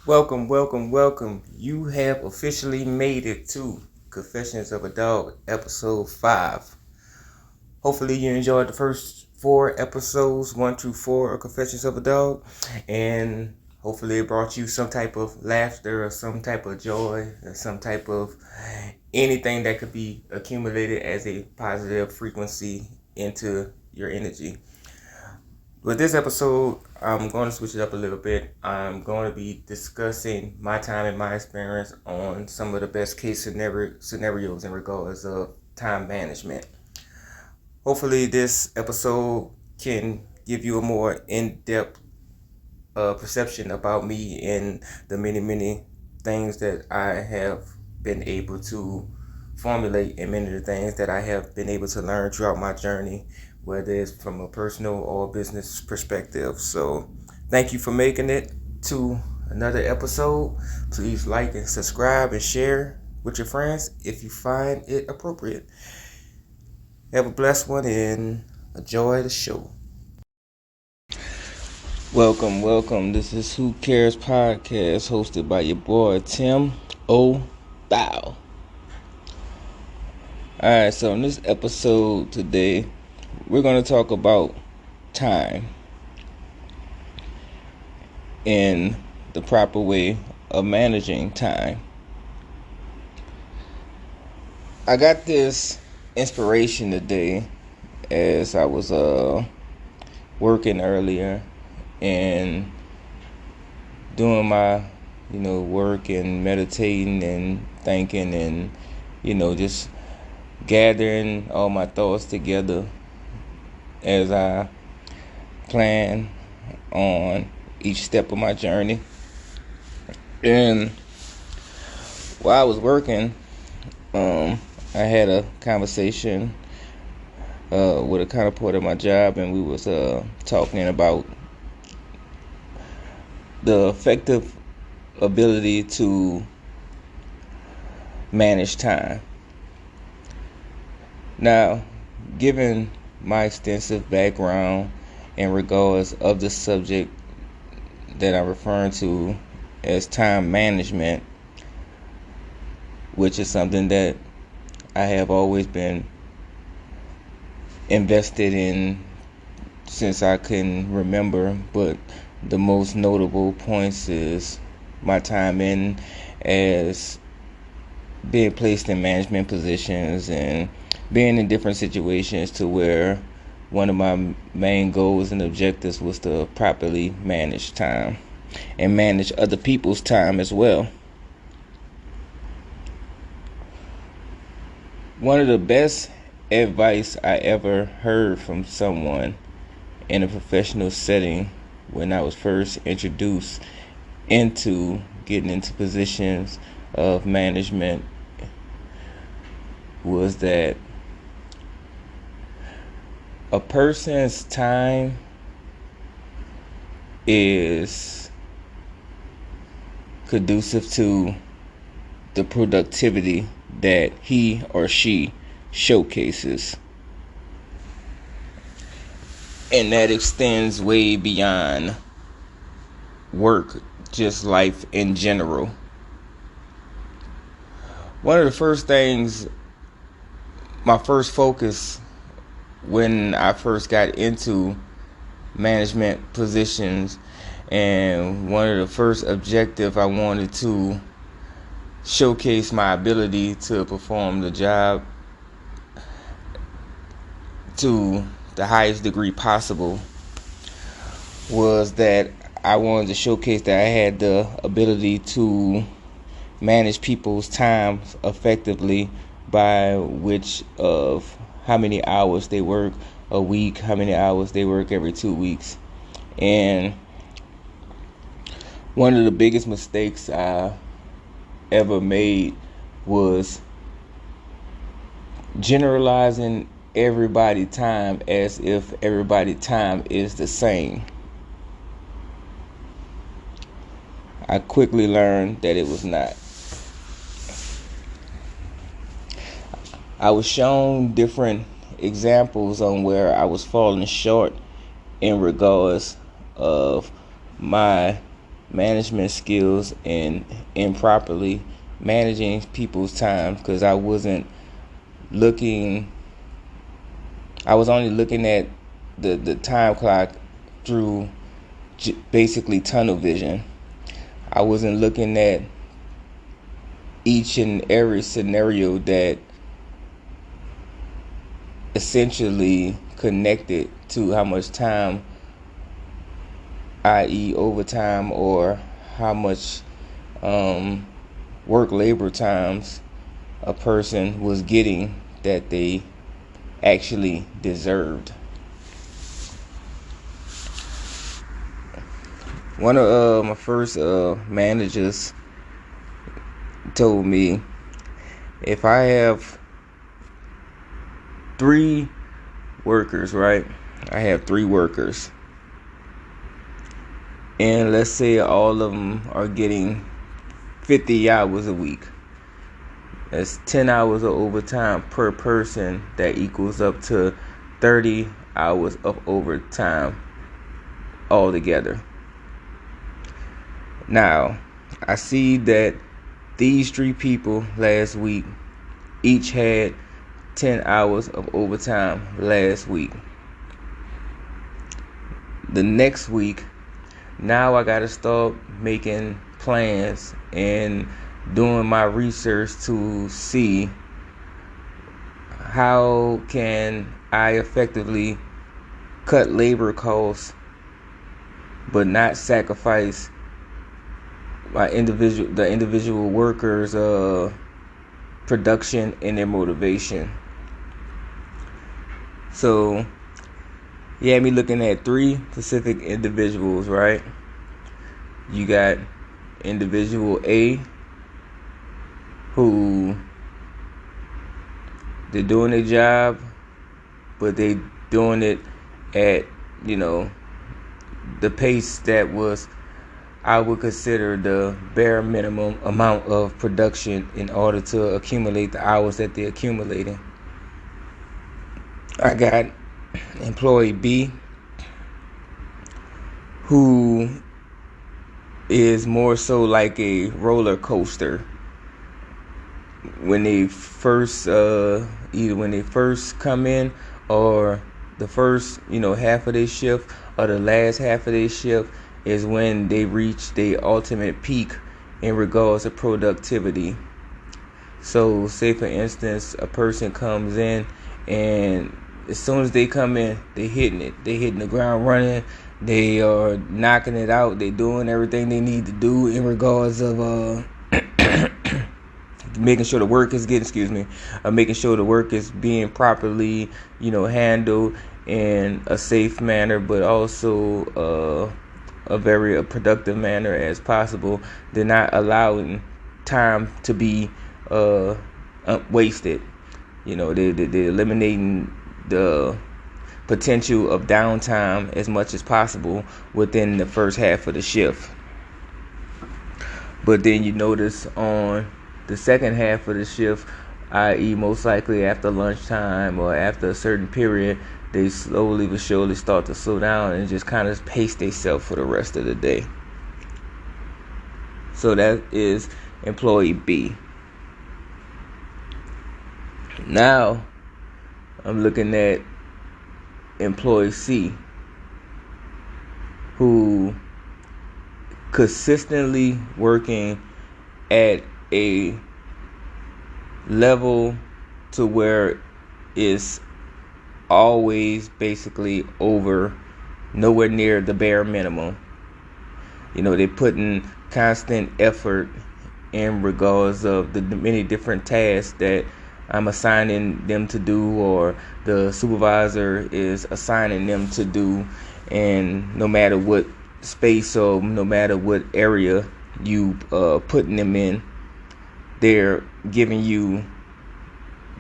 Welcome, welcome, welcome. You have officially made it to Confessions of a Dog, episode 5. Hopefully, you enjoyed the first 4 episodes, 1 through 4 of Confessions of a Dog, and hopefully, it brought you some type of laughter or some type of joy or some type of anything that could be accumulated as a positive frequency into your energy. With this episode, I'm going to switch it up a little bit. I'm going to be discussing my time and my experience on some of the best case scenarios in regards of time management. Hopefully, this episode can give you a more in-depth perception about me and the many, many things that I have been able to formulate and many of the things that I have been able to learn throughout my journey, whether it's from a personal or business perspective. So thank you for making it to another episode. Please like and subscribe and share with your friends if you find it appropriate. Have a blessed one and enjoy the show. Welcome, welcome. This is Who Cares Podcast, hosted by your boy Tim O. Dawg. Alright, so in this episode today, we're going to talk about time and the proper way of managing time. I got this inspiration today as I was working earlier and doing my work and meditating and thinking and just gathering all my thoughts together as I plan on each step of my journey. And while I was working, I had a conversation with a counterpart of my job, and we was talking about the effective ability to manage time. Now, given my extensive background in regards of the subject that I'm referring to as time management, which is something that I have always been invested in since I can remember, but the most notable points is my time in as being placed in management positions and being in different situations to where one of my main goals and objectives was to properly manage time and manage other people's time as well. One of the best advice I ever heard from someone in a professional setting when I was first introduced into getting into positions of management was that a person's time is conducive to the productivity that he or she showcases. And that extends way beyond work, just life in general. One of the first things, my first focus when I first got into management positions, and one of the first objectives I wanted to showcase my ability to perform the job to the highest degree possible was that I wanted to showcase that I had the ability to manage people's time effectively, by which of how many hours they work a week, how many hours they work every 2 weeks. And one of the biggest mistakes I ever made was generalizing everybody's time as if everybody's time is the same. I quickly learned that it was not. I was shown different examples on where I was falling short in regards of my management skills and improperly managing people's time, because I was only looking at the time clock through basically tunnel vision. I wasn't looking at each and every scenario that essentially connected to how much time, i.e. overtime, or how much work labor times a person was getting that they actually deserved. One of my first managers told me, if I have 3 workers, right? I have 3 workers, and let's say all of them are getting 50 hours a week. That's 10 hours of overtime per person. That equals up to 30 hours of overtime altogether. Now, I see that these 3 people last week each had 10 hours of overtime last week. The next week, now I gotta start making plans and doing my research to see how can I effectively cut labor costs but not sacrifice the individual workers' production and their motivation. So you had me looking at 3 specific individuals, right? You got individual A, who they're doing their job, but they doing it at, the pace that was, I would consider, the bare minimum amount of production in order to accumulate the hours that they're accumulating. I got employee B, who is more so like a roller coaster. When they first either when they first come in, or the first half of their shift, or the last half of their shift, is when they reach their ultimate peak in regards to productivity. So say for instance, a person comes in, and as soon as they come in, they hitting the ground running. They are knocking it out. They doing everything they need to do in regards of making sure the work is making sure the work is being properly, handled in a safe manner, but also a very productive manner as possible. They're not allowing time to be wasted. They're eliminating the potential of downtime as much as possible within the first half of the shift. But then you notice on the second half of the shift, i.e. most likely after lunchtime or after a certain period, they slowly but surely start to slow down and just kind of pace themselves for the rest of the day. So that is employee B. Now I'm looking at employee C, who consistently working at a level to where it's always basically over, nowhere near the bare minimum. They're putting constant effort in regards of the many different tasks that I'm assigning them to do, or the supervisor is assigning them to do. And no matter what space or no matter what area you putting them in, they're giving you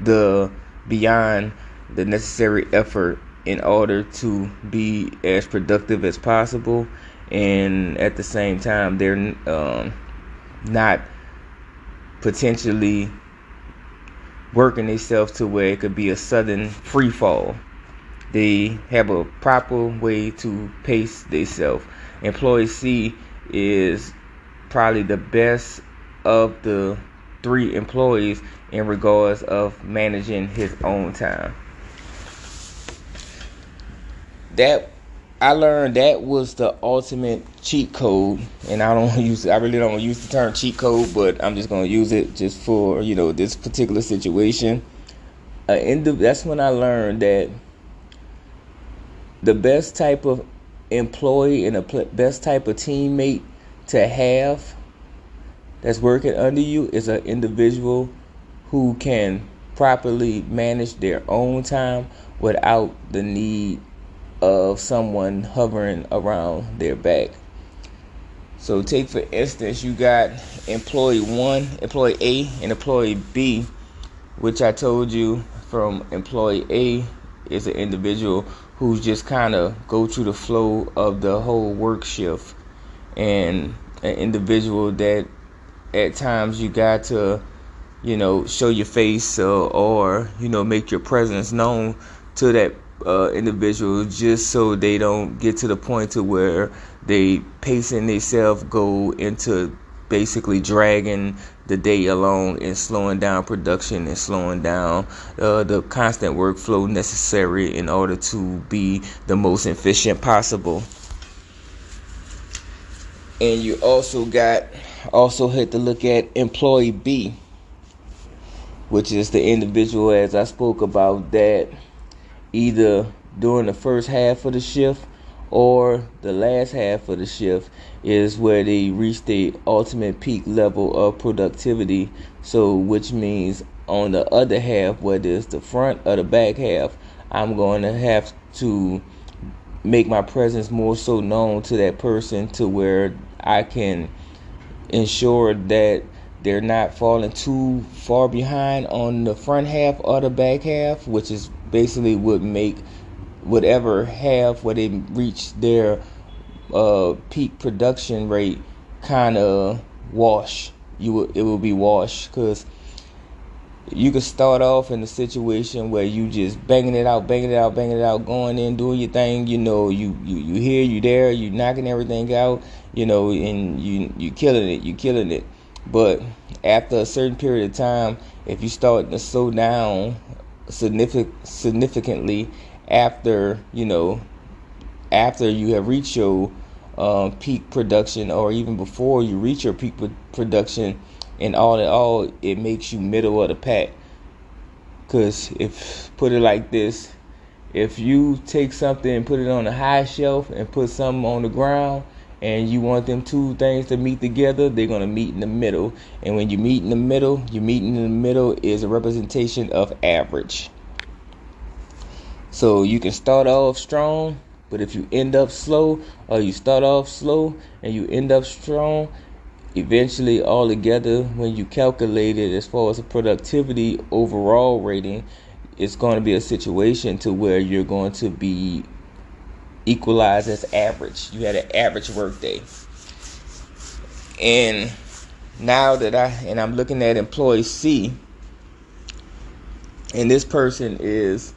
the beyond the necessary effort in order to be as productive as possible. And at the same time, they're not potentially working themselves to where it could be a sudden free fall. They have a proper way to pace themselves. Employee C is probably the best of the 3 employees in regards of managing his own time. That I learned that was the ultimate cheat code, and I really don't use the term cheat code, but I'm just gonna use it just for this particular situation. That's when I learned that the best type of employee and the best type of teammate to have that's working under you is an individual who can properly manage their own time without the need of someone hovering around their back. So take for instance, you got employee 1, employee A, and employee B, which I told you from employee A is an individual who's just kind of go through the flow of the whole work shift, and an individual that at times you got to show your face or make your presence known to that individual, just so they don't get to the point to where they pacing themselves go into basically dragging the day along and slowing down production and slowing down the constant workflow necessary in order to be the most efficient possible. And you also had to look at employee B, which is the individual, as I spoke about, that either during the first half of the shift or the last half of the shift is where they reach the ultimate peak level of productivity. So which means on the other half, whether it's the front or the back half, I'm going to have to make my presence more so known to that person to where I can ensure that they're not falling too far behind on the front half or the back half, which is basically would make whatever half where they reach their peak production rate kind of wash. It will be washed, because you could start off in a situation where you just banging it out, going in, doing your thing. You here, you there, you knocking everything out, and you killing it. But after a certain period of time, if you start to slow down significantly after you have reached your peak production, or even before you reach your peak production, and all in all, it makes you middle of the pack. Because put it like this, if you take something and put it on a high shelf and put something on the ground, and you want them two things to meet together, they're going to meet in the middle. And when you meet in the middle, is a representation of average. So you can start off strong, but if you end up slow, or you start off slow and you end up strong, eventually all together, when you calculate it as far as the productivity overall rating, it's going to be a situation to where you're going to be equalized as average. You had an average work day. And now that I'm looking at employee C, and this person is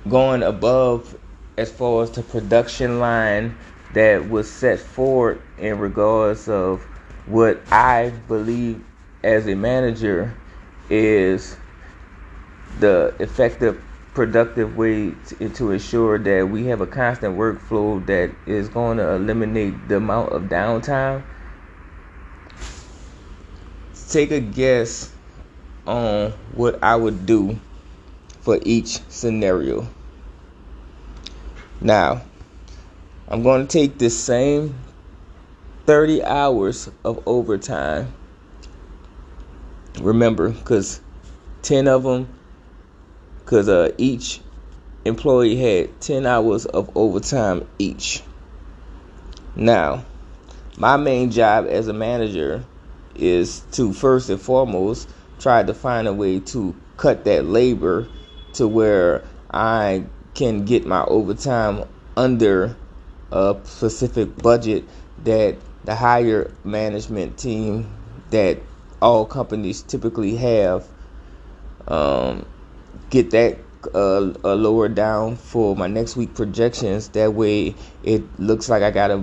going above as far as the production line that was set forward in regards of what I believe as a manager is the effective, productive way to ensure that we have a constant workflow that is going to eliminate the amount of downtime. Take a guess on what I would do for each scenario. Now, I'm going to take this same 30 hours of overtime. Remember, because 10 of them, because each employee had 10 hours of overtime each. Now, my main job as a manager is to first and foremost try to find a way to cut that labor to where I can get my overtime under a specific budget that the higher management team that all companies typically have, get that lower down for my next week projections. That way it looks like I got a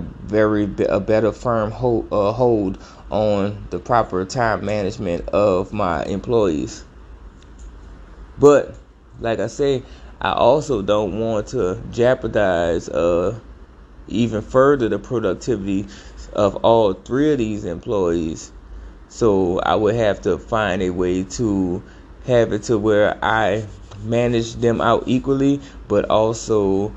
better firm hold on the proper time management of my employees. But like I say, I also don't want to jeopardize even further the productivity of all three of these employees. So I would have to find a way to have it to where I manage them out equally, but also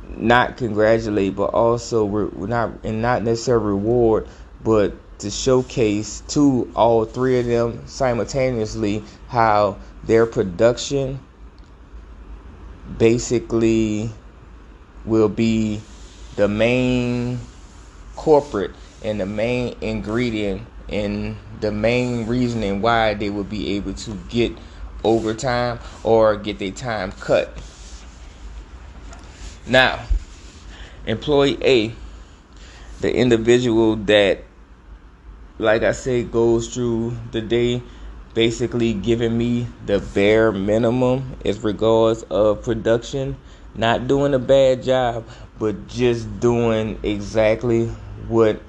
not congratulate, but also not necessarily reward, but to showcase to all three of them simultaneously how their production basically will be the main corporate and the main ingredient and the main reasoning why they will be able to get overtime or get their time cut. Now, employee A, the individual that, like I say, goes through the day basically giving me the bare minimum as regards of production, not doing a bad job, but just doing exactly what,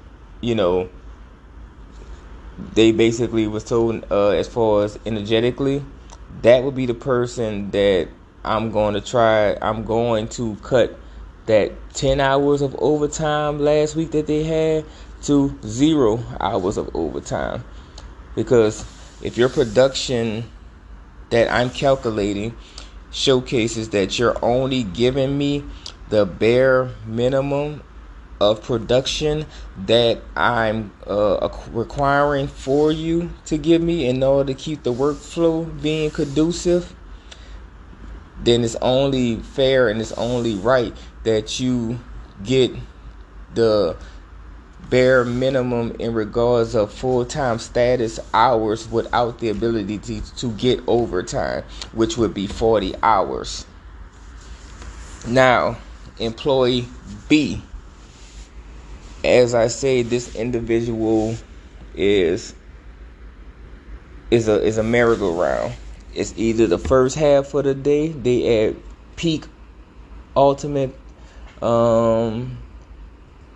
they basically was told as far as energetically. That would be the person that I'm going to cut that 10 hours of overtime last week that they had to 0 hours of overtime. Because if your production that I'm calculating showcases that you're only giving me the bare minimum of production that I'm requiring for you to give me in order to keep the workflow being conducive, then it's only fair and it's only right that you get the bare minimum in regards of full-time status hours without the ability to get overtime, which would be 40 hours. Now, employee B, as I say, this individual is a merry-go-round. It's either the first half of the day, they at peak ultimate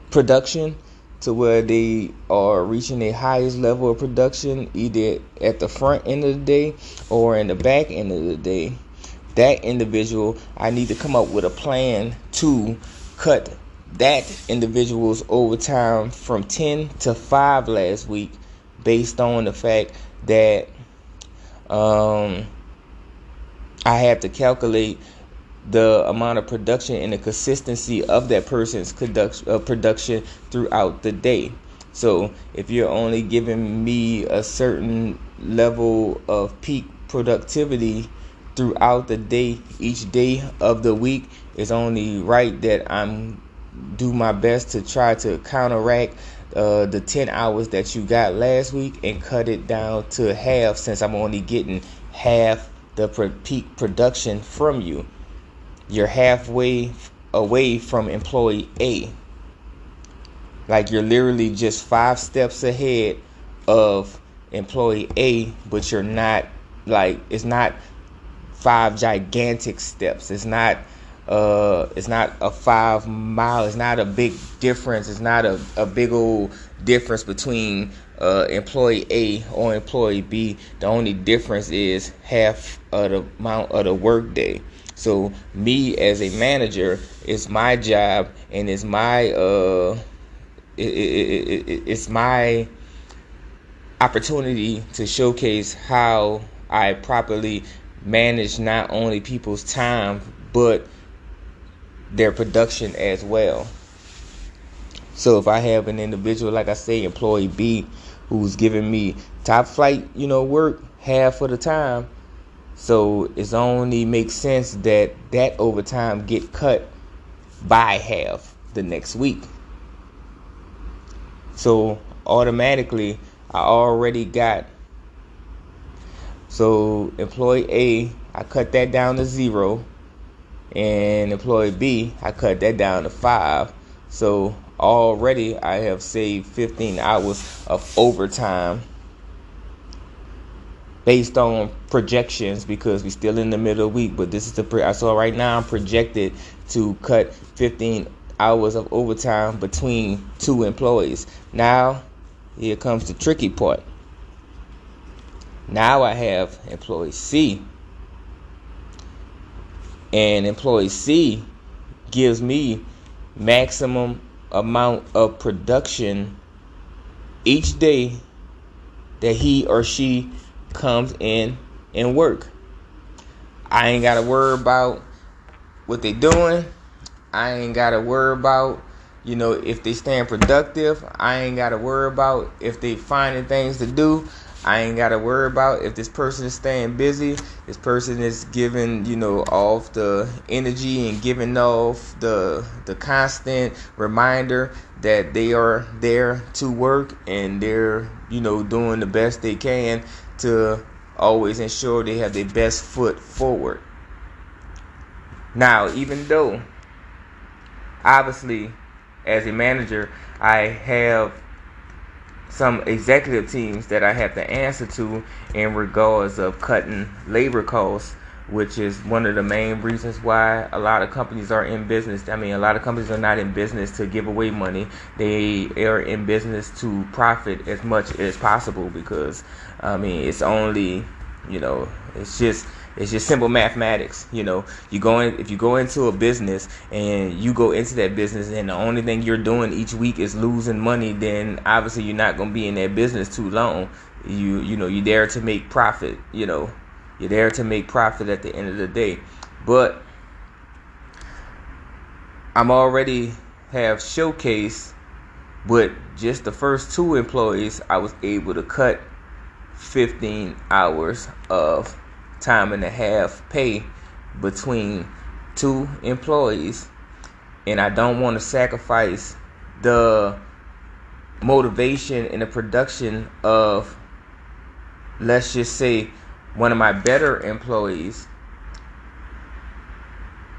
production to where they are reaching their highest level of production either at the front end of the day or in the back end of the day. That individual, I need to come up with a plan to cut that individual's overtime from 10 to 5 last week, based on the fact that I have to calculate the amount of production and the consistency of that person's production throughout the day. So if you're only giving me a certain level of peak productivity throughout the day, each day of the week, it's only right that I'm do my best to try to counteract the 10 hours that you got last week and cut it down to half, since I'm only getting half the peak production from you. You're halfway away from employee A. Like, you're literally just 5 steps ahead of employee A, but you're not, like, it's not 5 gigantic steps. It's not a 5 mile. It's not a big difference. It's not a big old difference between employee A or employee B. The only difference is half of the amount of the workday. So me as a manager, it's my job and it's my it's my opportunity to showcase how I properly manage not only people's time but their production as well. So if I have an individual, like I say, employee B, who's giving me top flight, work half of the time, so it only makes sense that overtime get cut by half the next week. So automatically, I already got, so employee A, I cut that down to 0. And employee B, I cut that down to 5. So already I have saved 15 hours of overtime based on projections, because we're still in the middle of the week. But this is I saw right now I'm projected to cut 15 hours of overtime between 2 employees. Now, here comes the tricky part. Now I have employee C, and employee C gives me maximum amount of production each day that he or she comes in and work. I ain't gotta worry about what they doing. I ain't gotta worry about, if they staying productive. I ain't gotta worry about if they finding things to do. I ain't gotta worry about if this person is staying busy. This person is giving, off the energy and giving off the constant reminder that they are there to work, and they're, doing the best they can to always ensure they have their best foot forward. Now, even though, obviously, as a manager, I have some executive teams that I have to answer to in regards of cutting labor costs, which is one of the main reasons why a lot of companies are in business. I mean, a lot of companies are not in business to give away money. They are in business to profit as much as possible, because, it's only, it's just simple mathematics. If you go into a business and you go into that business and the only thing you're doing each week is losing money, then obviously you're not going to be in that business too long. You're there to make profit. You're there to make profit at the end of the day. But I'm already have showcased with just the first 2 employees, I was able to cut 15 hours of time and a half pay between 2 employees, and I don't want to sacrifice the motivation and the production of, let's just say, one of my better employees.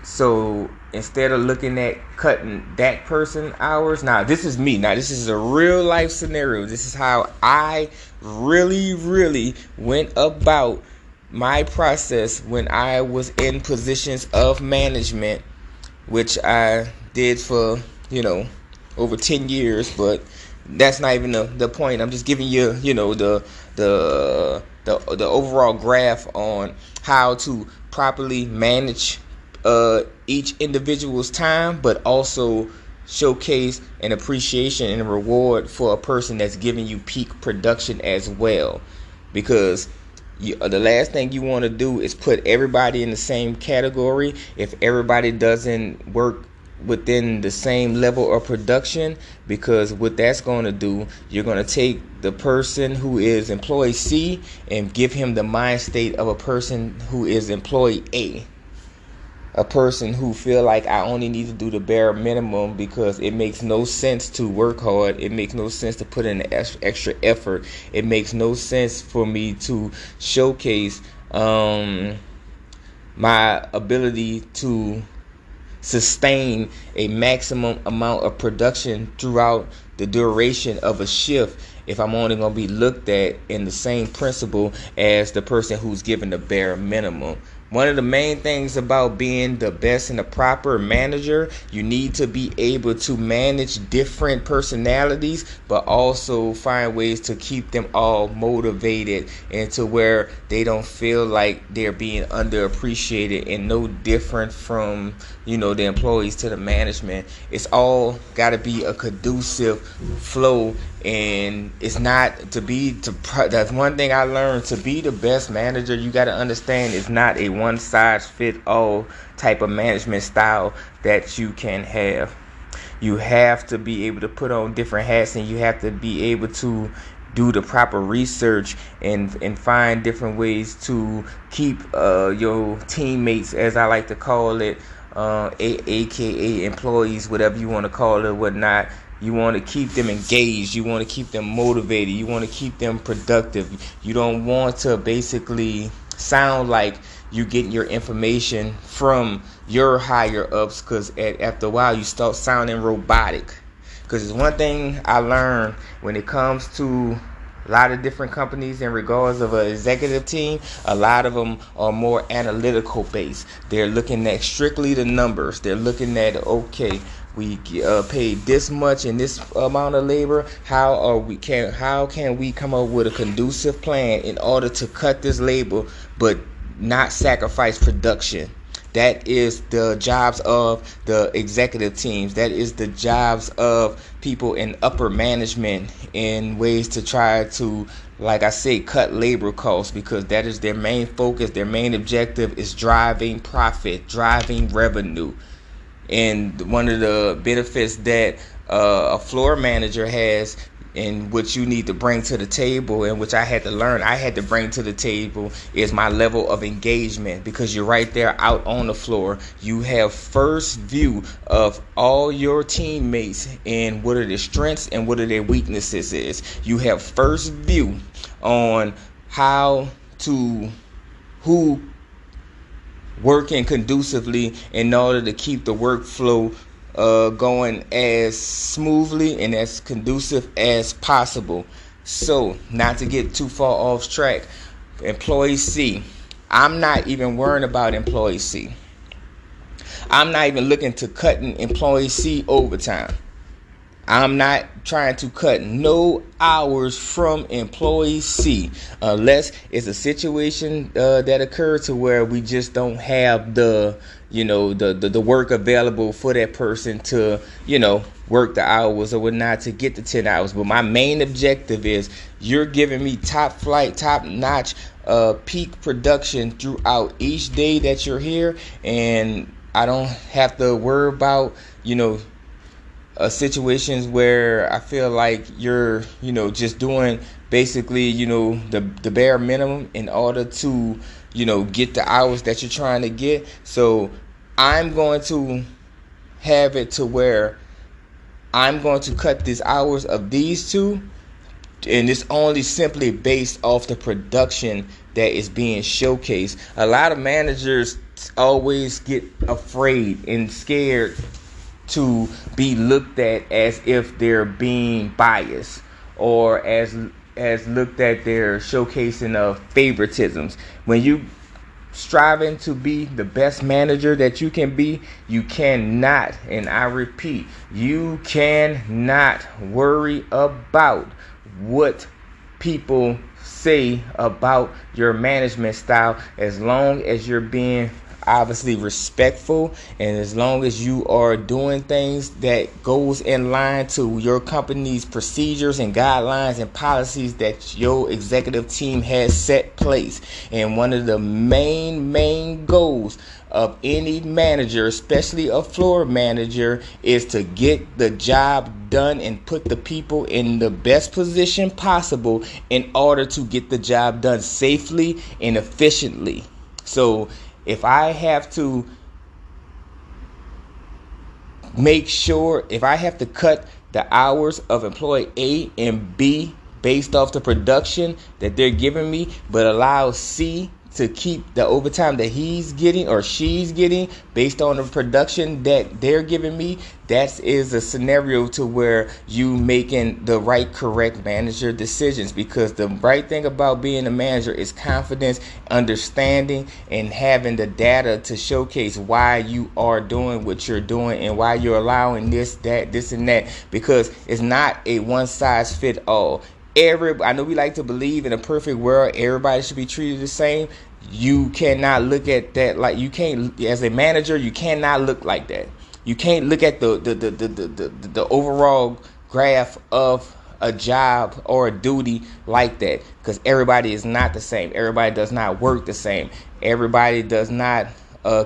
So instead of looking at cutting that person hours, now this is me. Now this is a real life scenario. This is how I really went about my process when I was in positions of management, which I did for, over 10 years, but that's not even the point. I'm just giving you, the overall graph on how to properly manage each individual's time, but also showcase an appreciation and a reward for a person that's giving you peak production as well. Because the last thing you want to do is put everybody in the same category. If everybody doesn't work within the same level of production, because what that's going to do, you're going to take the person who is employee C and give him the mind state of a person who is employee A. A person who feel like I only need to do the bare minimum because it makes no sense to work hard. It makes no sense to put in extra effort. It makes no sense for me to showcase my ability to sustain a maximum amount of production throughout the duration of a shift if I'm only going to be looked at in the same principle as the person who's given the bare minimum. One of the main things about being the best and the proper manager, you need to be able to manage different personalities, but also find ways to keep them all motivated and to where they don't feel like they're being underappreciated, and no different from, the employees to the management. It's all got to be a conducive flow. And it's not that's one thing I learned. To be the best manager, you got to understand it's not a one size fit all type of management style that you can have. You have to be able to put on different hats, and you have to be able to do the proper research and find different ways to keep your teammates, as I like to call it, aka employees, whatever you want to call it, whatnot. You want to keep them engaged. You want to keep them motivated. You want to keep them productive. You don't want to basically sound like you're getting your information from your higher ups, because after a while you start sounding robotic. Because it's one thing I learned when it comes to A lot of different companies in regards of an executive team, a lot of them are more analytical based. They're looking at strictly the numbers. They're looking at, okay, we paid this much in this amount of labor. How can we come up with a conducive plan in order to cut this labor but not sacrifice production? That is the jobs of the executive teams. That is the jobs of people in upper management in ways to try to, like I say, cut labor costs, because that is their main focus. Their main objective is driving profit, driving revenue. And one of the benefits that a floor manager has, and what you need to bring to the table, and which I had to bring to the table, is my level of engagement, because you're right there out on the floor. You have first view of all your teammates and what are their strengths and what are their weaknesses is. You have first view on who working conducively in order to keep the workflow going as smoothly and as conducive as possible. So, not to get too far off track, employee C, I'm not even worrying about employee C. I'm not even looking to cutting employee C overtime. I'm not trying to cut no hours from employee C unless it's a situation that occurs to where we just don't have the work available for that person to, work the hours or whatnot to get the 10 hours. But my main objective is you're giving me top flight, top notch peak production throughout each day that you're here, and I don't have to worry about, situations where I feel like you're, just doing basically, the bare minimum in order to, get the hours that you're trying to get. So I'm going to have it to where I'm going to cut these hours of these two, and it's only simply based off the production that is being showcased. A lot of managers always get afraid and scared to be looked at as if they're being biased, or as looked at their showcasing of favoritisms. When you striving to be the best manager that you can be, you cannot, and I repeat, you cannot worry about what people say about your management style, as long as you're being obviously respectful, and as long as you are doing things that goes in line to your company's procedures and guidelines and policies that your executive team has set place. And one of the main goals of any manager, especially a floor manager, is to get the job done and put the people in the best position possible in order to get the job done safely and efficiently. So if I have to cut the hours of employee A and B based off the production that they're giving me, but allow C to keep the overtime that he's getting or she's getting based on the production that they're giving me, that is a scenario to where you making the right, correct manager decisions. Because the right thing about being a manager is confidence, understanding, and having the data to showcase why you are doing what you're doing and why you're allowing this, that, this, and that. Because it's not a one size fit all. I know we like to believe in a perfect world everybody should be treated the same. You cannot look at that like you can't, as a manager, you cannot look like that. You can't look at the overall graph of a job or a duty like that, because everybody is not the same. Everybody does not work the same. Everybody does not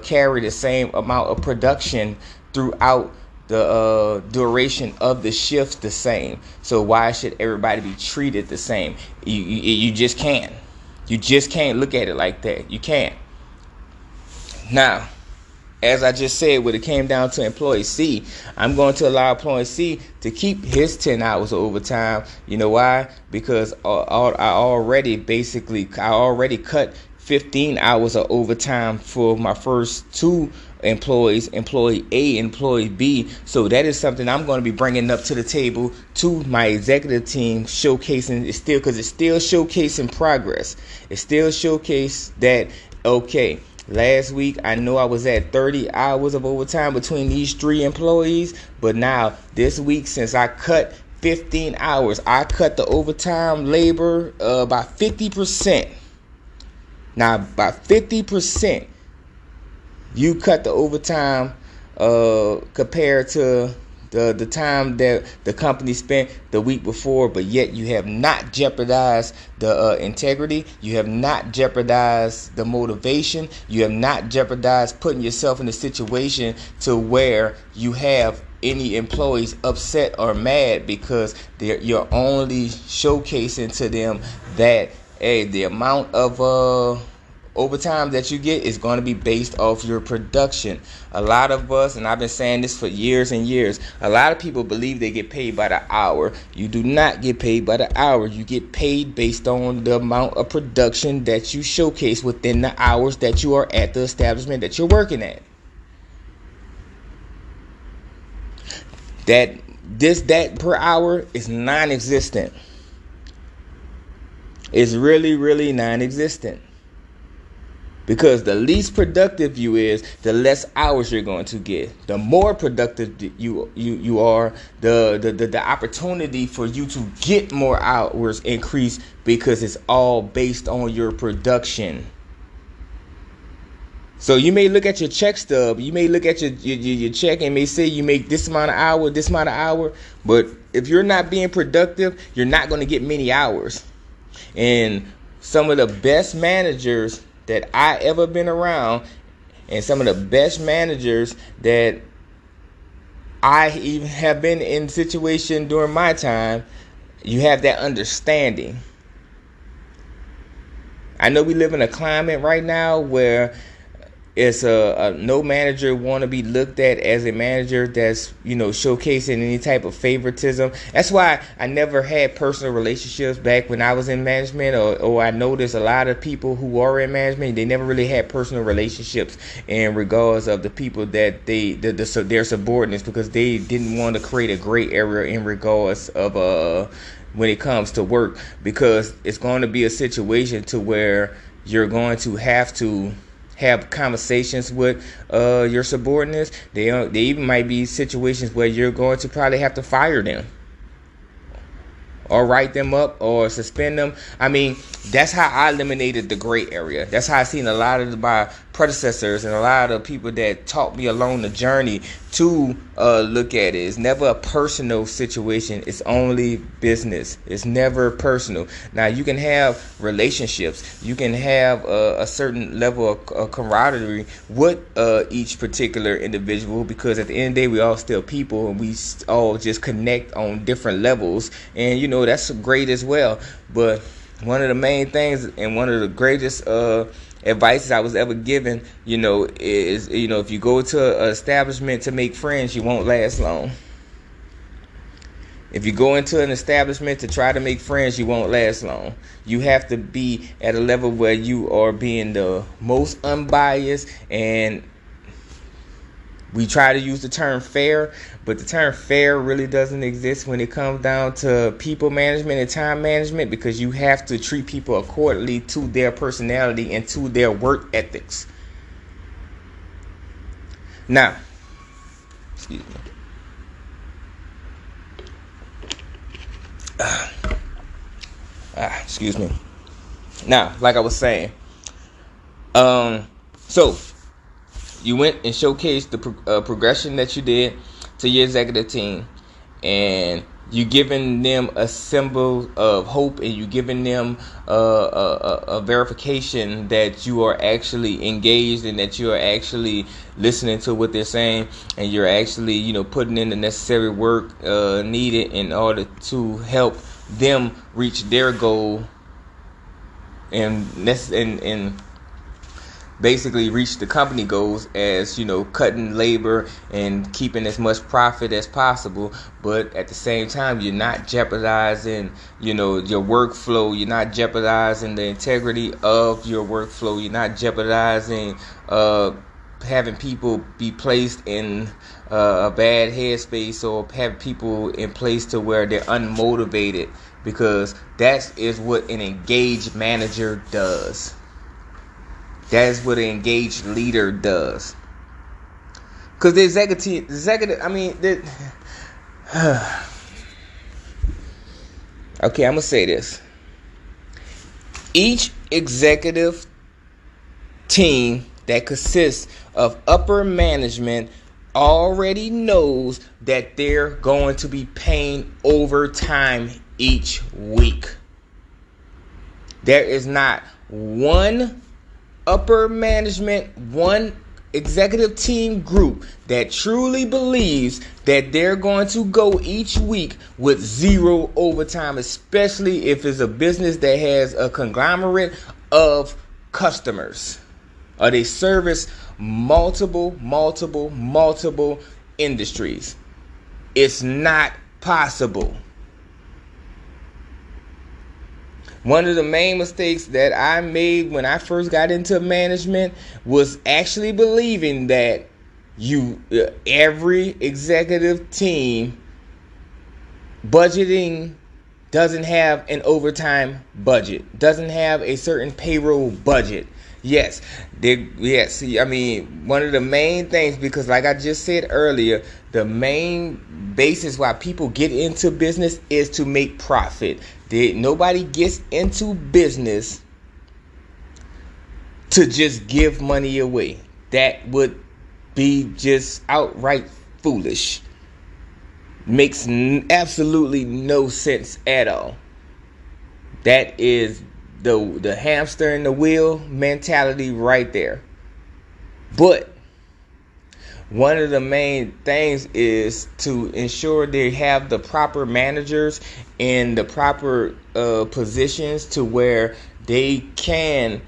carry the same amount of production throughout the duration of the shift the same. So why should everybody be treated the same? You just can't. You just can't look at it like that. You can't. Now, as I just said, when it came down to employee C, I'm going to allow employee C to keep his 10 hours of overtime. You know why? Because I already cut 15 hours of overtime for my first two employees, employee A, employee B. So that is something I'm going to be bringing up to the table to my executive team, showcasing it's still showcasing progress. It still showcase that, okay, last week I know I was at 30 hours of overtime between these 3 employees, but now this week, since I cut 15 hours, I cut the overtime labor by 50%. Now by 50%, you cut the overtime compared to the time that the company spent the week before, but yet you have not jeopardized the integrity. You have not jeopardized the motivation. You have not jeopardized putting yourself in a situation to where you have any employees upset or mad because you're only showcasing to them that, hey, the amount of overtime that you get is going to be based off your production. A lot of us, and I've been saying this for years and years, a lot of people believe they get paid by the hour. You do not get paid by the hour. You get paid based on the amount of production that you showcase within the hours that you are at the establishment that you're working at. That per hour is non-existent. It's really, really non-existent. Because the least productive you is, the less hours you're going to get. The more productive you are, the opportunity for you to get more hours increase, because it's all based on your production. So you may look at your check stub, you may look at your check and may say you make this amount of hour, but if you're not being productive, you're not going to get many hours. And some of the best managers that I ever been around, and some of the best managers that I even have been in situation during my time, you have that understanding. I know we live in a climate right now where it's no manager want to be looked at as a manager that's, showcasing any type of favoritism. That's why I never had personal relationships back when I was in management, or I noticed a lot of people who are in management, they never really had personal relationships in regards of the people that their subordinates, because they didn't want to create a gray area in regards of when it comes to work, because it's going to be a situation to where you're going to have conversations with your subordinates. They even might be situations where you're going to probably have to fire them, or write them up, or suspend them. I mean, that's how I eliminated the gray area. That's how I seen a lot of my predecessors and a lot of people that taught me along the journey to look at it. It's never a personal situation. It's only business. It's never personal. Now, you can have relationships. You can have a certain level of camaraderie with each particular individual, because at the end of the day, we all still people, and we all just connect on different levels. And, that's great as well. But one of the main things, and one of the greatest advices I was ever given, is, if you go to an establishment to make friends, you won't last long. If you go into an establishment to try to make friends, you won't last long. You have to be at a level where you are being the most unbiased, and we try to use the term fair, but the term fair really doesn't exist when it comes down to people management and time management, because you have to treat people accordingly to their personality and to their work ethics. Now, excuse me. Now, like I was saying, so you went and showcased the progression that you did to your executive team, and you giving them a symbol of hope, and you giving them a verification that you are actually engaged and that you are actually listening to what they're saying, and you're actually putting in the necessary work needed in order to help them reach their goal and basically reach the company goals, as cutting labor and keeping as much profit as possible. But at the same time, you're not jeopardizing your workflow. You're not jeopardizing the integrity of your workflow. You're not jeopardizing having people be placed in a bad headspace, or have people in place to where they're unmotivated, because that is what an engaged manager does. That is what an engaged leader does. Because the executive, I mean, okay, I'm going to say this. Each executive team that consists of upper management already knows that they're going to be paying overtime each week. There is not one upper management, one executive team group that truly believes that they're going to go each week with zero overtime, especially if it's a business that has a conglomerate of customers, or they service multiple industries. It's not possible. One of the main mistakes that I made when I first got into management was actually believing that every executive team budgeting doesn't have an overtime budget, doesn't have a certain payroll budget. Yes. I mean, one of the main things, because like I just said earlier, the main basis why people get into business is to make profit. Nobody gets into business to just give money away. That would be just outright foolish. Makes absolutely no sense at all. That is the hamster in the wheel mentality right there. But one of the main things is to ensure they have the proper managers in the proper positions to where they can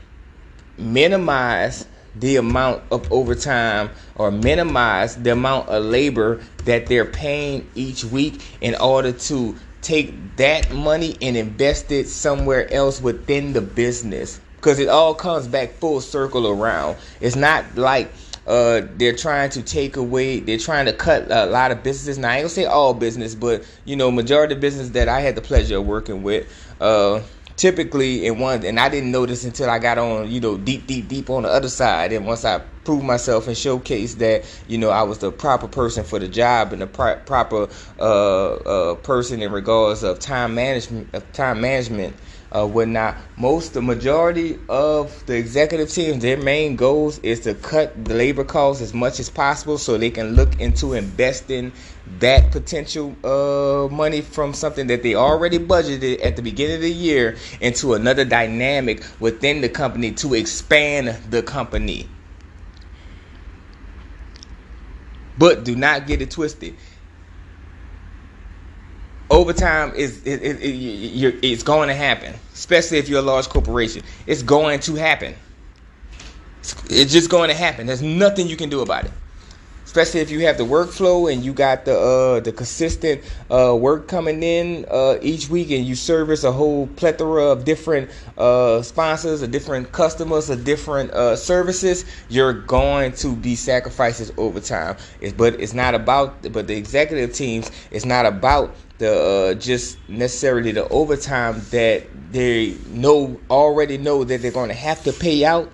minimize the amount of overtime, or minimize the amount of labor that they're paying each week, in order to take that money and invest it somewhere else within the business. Because it all comes back full circle around. It's not like they're trying to take away, they're trying to cut a lot of businesses. Now, I ain't gonna say all business, but majority of business that I had the pleasure of working with, typically and I didn't know this until I got on, deep on the other side. And once I proved myself and showcased that, I was the proper person for the job, and the proper person in regards of time management, whatnot. The majority of the executive teams, their main goals is to cut the labor costs as much as possible, so they can look into investing that potential money from something that they already budgeted at the beginning of the year into another dynamic within the company to expand the company. But do not get it twisted. Overtime it's going to happen, especially if you're a large corporation. It's going to happen. It's just going to happen. There's nothing you can do about it. Especially if you have the workflow and you got the consistent work coming in each week, and you service a whole plethora of different sponsors, or different customers, or different services. You're going to be sacrifices over time. But the executive teams, it's not about the just necessarily the overtime that they already know that they're going to have to pay out.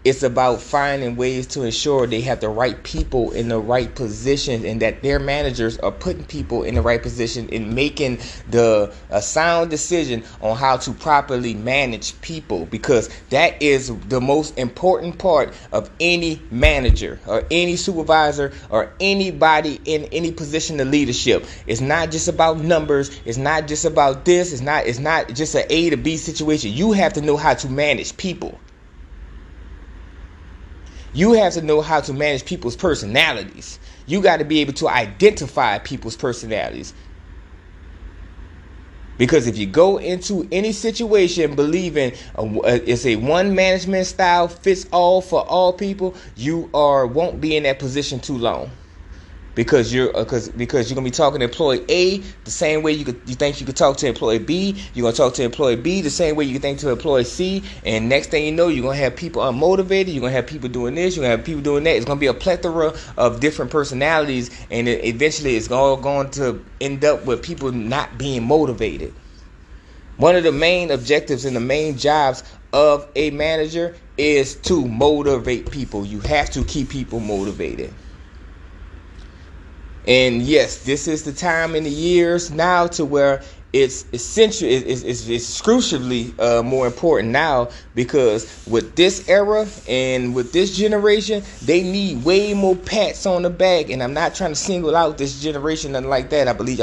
It's about finding ways to ensure they have the right people in the right position, and that their managers are putting people in the right position and making a sound decision on how to properly manage people, because that is the most important part of any manager or any supervisor or anybody in any position of leadership. It's not just about numbers. It's not just about this. It's not just an A to B situation. You have to know how to manage people. You have to know how to manage people's personalities. You got to be able to identify people's personalities. Because if you go into any situation believing it's a one management style fits all for all people, you won't be in that position too long. because you're gonna be talking to employee A the same way you think you could talk to employee B. You're gonna talk to employee B the same way you think to employee C, and next thing you know, you're gonna have people unmotivated. You're gonna have people doing this. You're gonna have people doing that. It's gonna be a plethora of different personalities, and eventually it's all going to end up with people not being motivated. One of the main objectives and the main jobs of a manager is to motivate people. You have to keep people motivated. And yes, this is the time in the years now to where it's essential, it's crucially more important now, because with this era and with this generation, they need way more pats on the back. And I'm not trying to single out this generation, nothing like that. I believe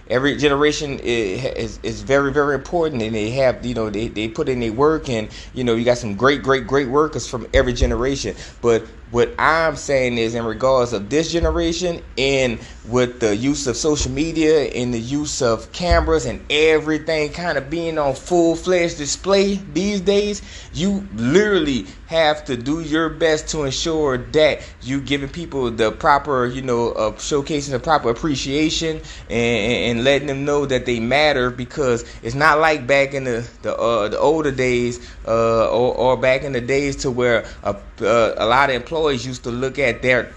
every generation is very, very important, and they have, they put in their work, and you got some great workers from every generation. But what I'm saying is, in regards of this generation, and with the use of social media and the use of cameras and everything kind of being on full-fledged display these days, you literally have to do your best to ensure that you giving people the proper, showcasing the proper appreciation, and letting them know that they matter, because it's not like back in the older days, or back in the days to where a lot of employees used to look at their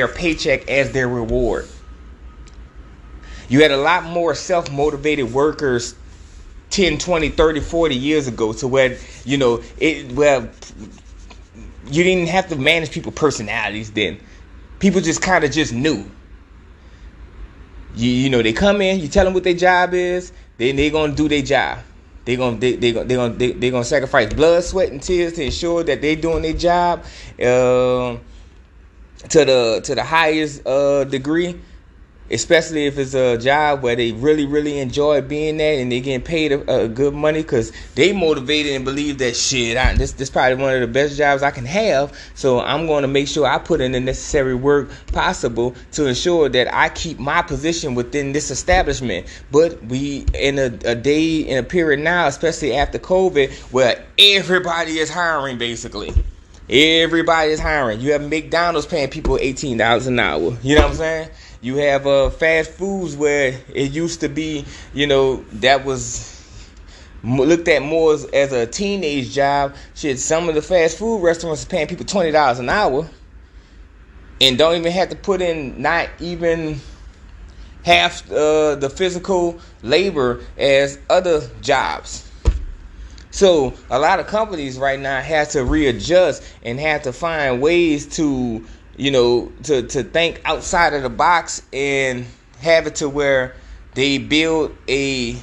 paycheck as their reward. You had a lot more self-motivated workers 10, 20, 30, 40 years ago, to where, you didn't have to manage people's personalities then. People just knew. They come in, you tell them what their job is, then they're going to do their job. They're gonna sacrifice blood, sweat, and tears to ensure that they're doing their job to the highest degree, especially if it's a job where they really, really enjoy being at, and they're getting paid a good money, because they motivated and believe that this probably one of the best jobs I can have. So I'm going to make sure I put in the necessary work possible to ensure that I keep my position within this establishment. But we in a period now, especially after COVID, where everybody is hiring basically. Everybody is hiring. You have McDonald's paying people $18 an hour. You know what I'm saying? You have fast foods where it used to be, that was looked at more as a teenage job. Shit, some of the fast food restaurants are paying people $20 an hour, and don't even have to put in not even half the physical labor as other jobs. So a lot of companies right now have to readjust and have to find ways to to think outside of the box, and have it to where they build a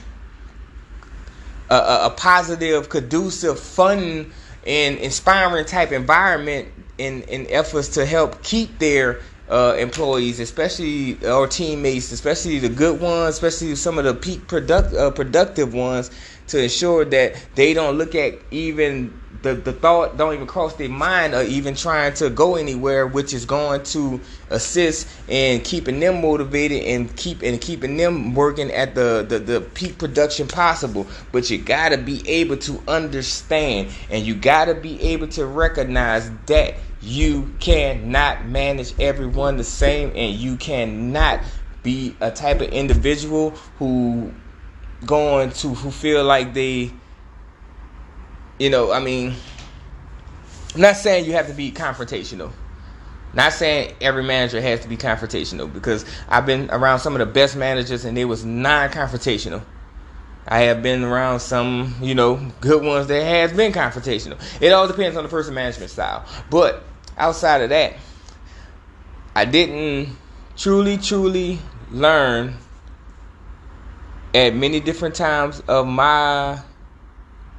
positive, conducive, fun, and inspiring type environment in efforts to help keep their employees, especially our teammates, especially the good ones, especially some of the peak productive ones, to ensure that they don't look at even the thought, don't even cross their mind, or even trying to go anywhere, which is going to assist in keeping them motivated and keeping them working at the peak production possible. But you gotta be able to understand, and you gotta be able to recognize that you cannot manage everyone the same, and you cannot be a type of individual who feel like they, I'm not saying you have to be confrontational. Not saying every manager has to be confrontational, because I've been around some of the best managers and they was non-confrontational. I have been around some, good ones that has been confrontational. It all depends on the person management style. But outside of that, I didn't truly learn at many different times of my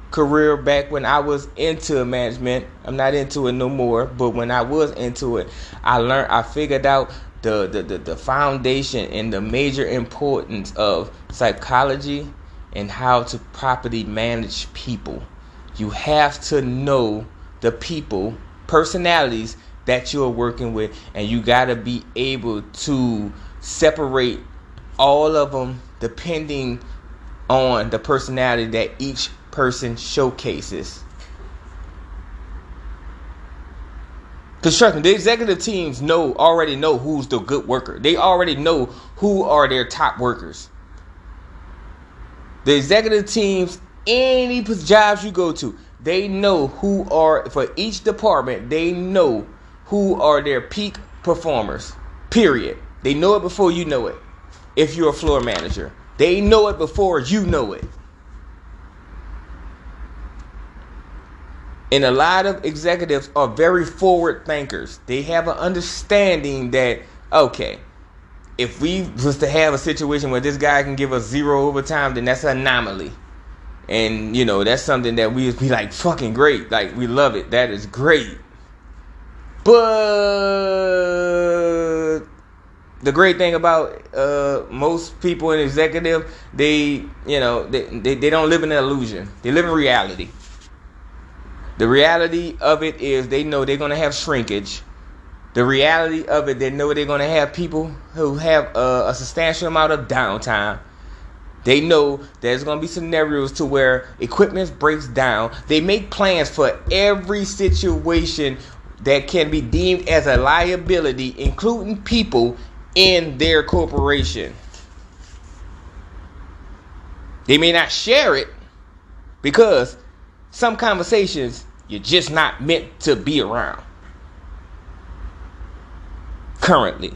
career back when I was into management. I'm not into it no more, but when I was into it, I figured out the foundation and the major importance of psychology and how to properly manage people. You have to know the people, personalities that you're working with, and you got to be able to separate all of them depending on the personality that each person showcases. Because trust me, the executive teams already know who's the good worker. They already know who are their top workers. The executive teams, any jobs you go to, they know who are, for each department, they know who are their peak performers. Period. They know it before you know it. If you're a floor manager, they know it before you know it. And a lot of executives are very forward thinkers. They have an understanding that, okay, if we was to have a situation where this guy can give us 0 overtime, then that's an anomaly. And, that's something that we would be like, fucking great. Like, we love it. That is great. But the great thing about most people in executive, they don't live in an illusion. They live in reality. The reality of it is they know they're going to have shrinkage. The reality of it, they know they're going to have people who have a substantial amount of downtime. They know there's going to be scenarios to where equipment breaks down. They make plans for every situation that can be deemed as a liability, including people in their corporation. They may not share it because some conversations you're just not meant to be around currently.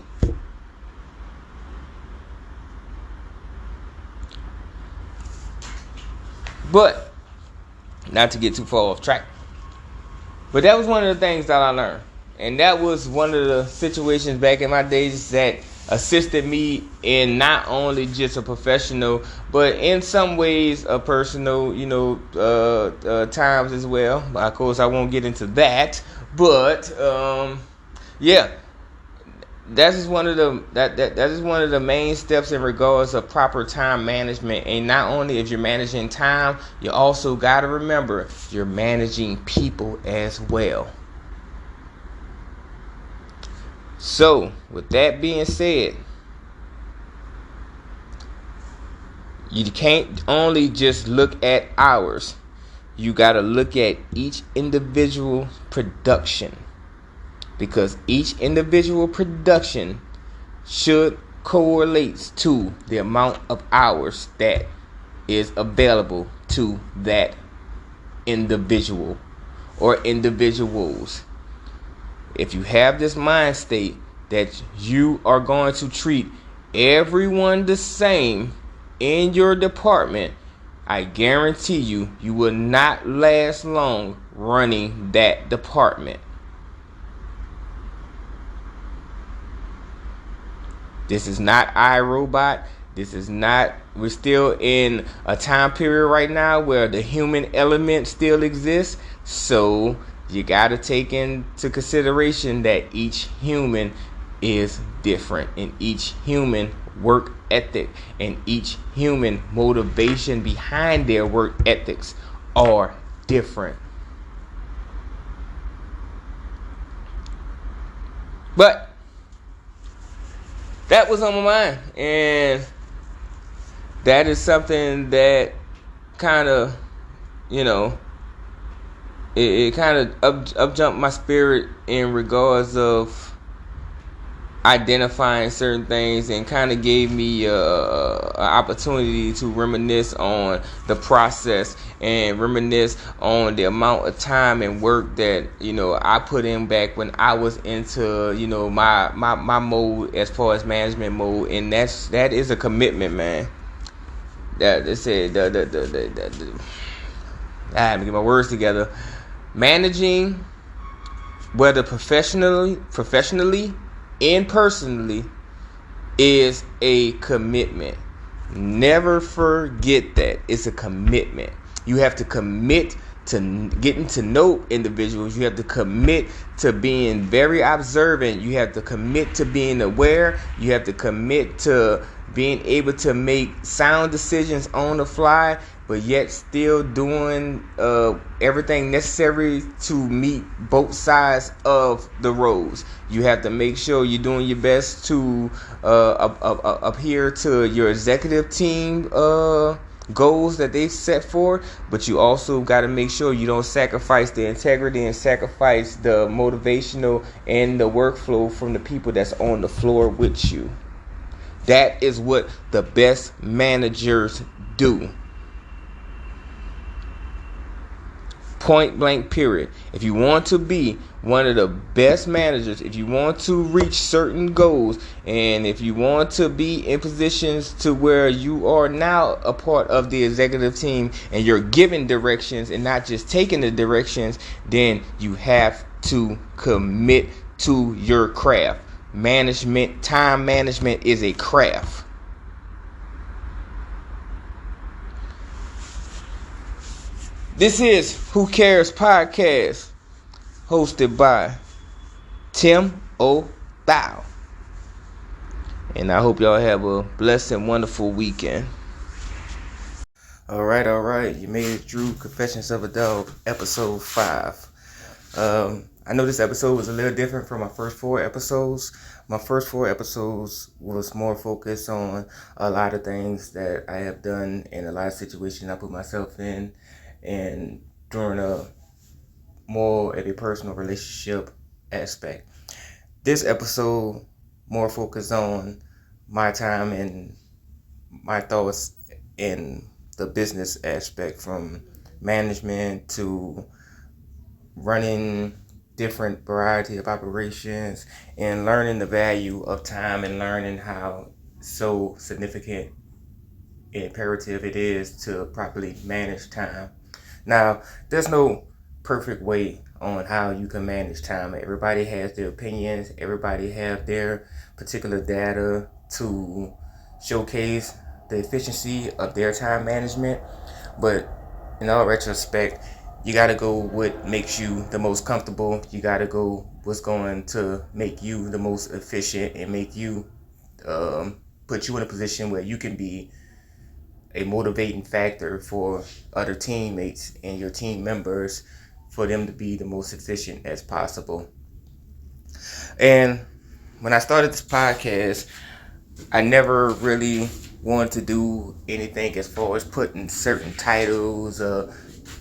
But not to get too far off track, but that was one of the things that I learned, and that was one of the situations back in my days that assisted me in not only just a professional, but in some ways a personal, times as well. Of course, I won't get into that, but yeah, that is one of the main steps in regards of proper time management. And not only if you're managing time, you also got to remember you're managing people as well. So, with that being said, you can't only just look at hours. You got to look at each individual production, because each individual production should correlate to the amount of hours that is available to that individual or individuals. If you have this mind state that you are going to treat everyone the same in your department, I guarantee you will not last long running that department. This is not iRobot. We're still in a time period right now where the human element still exists. So you got to take into consideration that each human is different, and each human work ethic and each human motivation behind their work ethics are different. But that was on my mind, and that is something that kind of, it kind of up jumped my spirit in regards of identifying certain things, and kind of gave me an opportunity to reminisce on the process and reminisce on the amount of time and work that I put in back when I was into my mode as far as management mode. And that is a commitment, man. That they said I have to get my words together. Managing, whether professionally and personally, is a commitment. Never forget that. It's a commitment. You have to commit to getting to know individuals. You have to commit to being very observant. You have to commit to being aware. You have to commit to being able to make sound decisions on the fly, but yet still doing everything necessary to meet both sides of the roads. You have to make sure you're doing your best to adhere to your executive team goals that they set for, but you also got to make sure you don't sacrifice the integrity and sacrifice the motivational and the workflow from the people that's on the floor with you. That is what the best managers do. Point blank, period. If you want to be one of the best managers, if you want to reach certain goals, and if you want to be in positions to where you are now a part of the executive team and you're giving directions and not just taking the directions, then you have to commit to your craft. Management, time management is a craft. This is Who Cares Podcast, hosted by Tim O. Dawg. And I hope y'all have a blessed and wonderful weekend. All right. You made it through Confessions of a Dawg, episode 5. I know this episode was a little different from my first 4 episodes. My first 4 episodes was more focused on a lot of things that I have done and a lot of situations I put myself in, and during a more of a personal relationship aspect. This episode more focused on my time and my thoughts in the business aspect, from management to running different variety of operations and learning the value of time and learning how so significant and imperative it is to properly manage time. Now, there's no perfect way on how you can manage time. Everybody has their opinions. Everybody have their particular data to showcase the efficiency of their time management. But in all retrospect, you got to go what makes you the most comfortable. You got to go what's going to make you the most efficient and make you put you in a position where you can be a motivating factor for other teammates and your team members, for them to be the most efficient as possible. And when I started this podcast, I never really wanted to do anything as far as putting certain titles,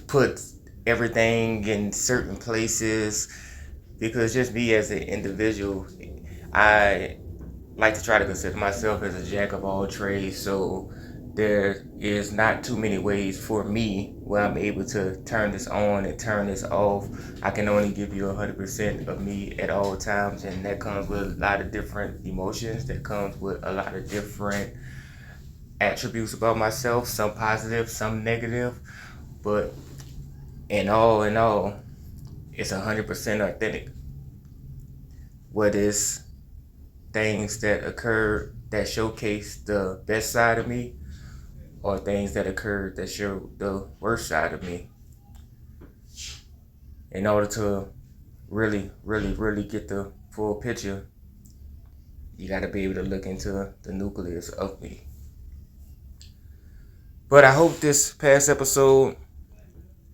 put everything in certain places, because just me as an individual, I like to try to consider myself as a jack of all trades. So there is not too many ways for me where I'm able to turn this on and turn this off. I can only give you 100% of me at all times, and that comes with a lot of different emotions. That comes with a lot of different attributes about myself, some positive, some negative, but in all, it's 100% authentic. What is things that occur that showcase the best side of me, or things that occur that show the worst side of me. In order to really get the full picture, you got to be able to look into the nucleus of me. But I hope this past episode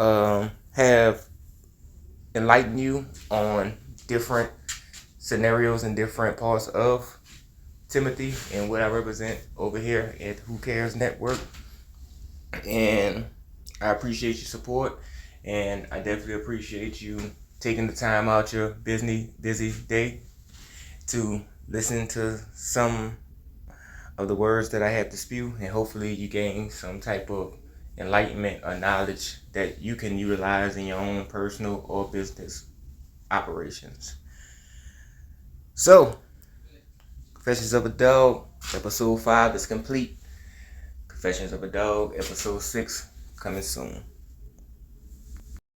have enlightened you on different scenarios and different parts of Timothy and what I represent over here at Who Cares Network. And I appreciate your support, and I definitely appreciate you taking the time out your busy day to listen to some of the words that I have to spew, and hopefully you gain some type of enlightenment or knowledge that you can utilize in your own personal or business operations. So, Confessions of a Dawg, episode 5 is complete. Confessions of a Dawg, episode 6 coming soon.